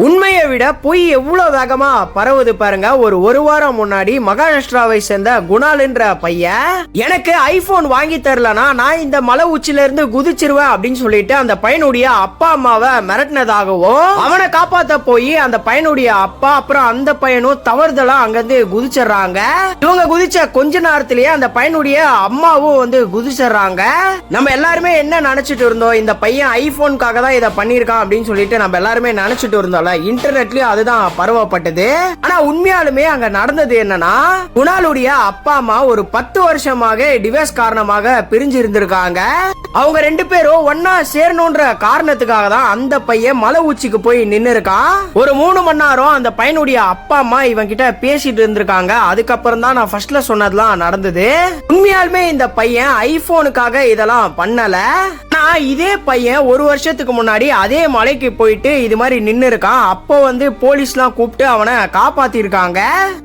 உண்மையை விட பொய் எவ்வளவு வேகமா பரவுது பாருங்க. ஒரு வாரம் முன்னாடி மகாராஷ்டிராவை சேர்ந்த குணால் என்ற பையன் எனக்கு ஐபோன் வாங்கி தரலனா நான் இந்த மலை உச்சில இருந்து குதிச்சிருவேன் அப்படின்னு சொல்லிட்டு அந்த பையனுடைய அப்பா அம்மாவை மிரட்டினதாகவும் அவனை காப்பாத்த போய் அந்த பையனுடைய அப்பா அப்புறம் அந்த பையனும் தவறுதலா அங்கிருந்து குதிச்சிடுறாங்க. இவங்க குதிச்ச கொஞ்ச நேரத்திலேயே அந்த பையனுடைய அம்மாவும் வந்து குதிச்சிடுறாங்க. நம்ம எல்லாருமே என்ன நினைச்சிட்டு இருந்தோம், இந்த பையன் ஐபோனுக்காக தான் இதை பண்ணிருக்கான் அப்படின்னு சொல்லிட்டு நம்ம எல்லாருமே நினைச்சிட்டு இருந்தோம். இன்டர்நெட்லயும் அதுதான் பரவப்பட்டது. ஆனா உண்மையாலுமே அங்க நடந்தது என்னன்னா, குணாலுடைய அப்பா அம்மா ஒரு 10 வருஷமாக டிவோர்ஸ் காரணமாக பிரிஞ்சு இருந்திருக்காங்க. அவங்க 2 பேரும் ஒன்னா சேரணும்ன்ற காரணத்துக்காக தான் அந்த பையன் மலை உச்சிக்கு போய் நின்னு இருக்கான். ஒரு 3 மணி நேரம் அந்த பையனுடைய அப்பா அம்மா இவன் கிட்ட பேசிட்டு இருந்திருக்காங்க. அதுக்கப்புறம் தான் நான் ஃபர்ஸ்ட்ல சொன்னதெல்லாம் நடந்தது. உண்மையாலுமே இந்த பையன் ஐபோனுக்காக இதெல்லாம் பண்ணல. இதே பையன் 1 வருஷத்துக்கு முன்னாடி அதே மலைக்கு போயிட்டு இது மாதிரி நின்னு இருக்கான். அப்போ வந்து போலீஸ்லாம் கூப்பிட்டு அவனை காப்பாத்தி இருக்காங்க.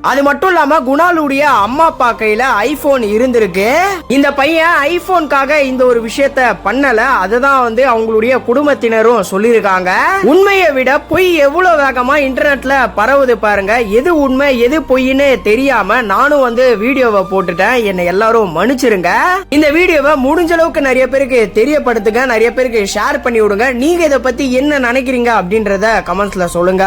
அது மட்டும் இல்லாம குணாலுடைய அம்மா அப்பா கையில ஐபோன் இருந்திருக்கு. இந்த பையன் ஐபோனுக்காக இந்த ஒரு விஷயத்த பண்ணல. அதுதான் வந்து அவங்களுடைய குடும்பத்தினரும் சொல்லியிருக்காங்க. உண்மையை விட பொய் எவ்வளவு வேகமா இன்டர்நெட்ல பரவுது பாருங்க. எது உண்மை எது பொய்ன்னு தெரியாம நானும் வந்து வீடியோவை போட்டுட்டேன். என்னை எல்லாரும் மன்னிச்சிருங்க. இந்த வீடியோவை முடிஞ்ச அளவுக்கு நிறைய பேருக்கு தெரியப்படுத்துங்க, நிறைய பேருக்கு ஷேர் பண்ணி விடுங்க. நீங்க இதை பத்தி என்ன நினைக்கிறீங்க அப்படின்றத கமெண்ட்ஸ்ல சொல்லுங்க.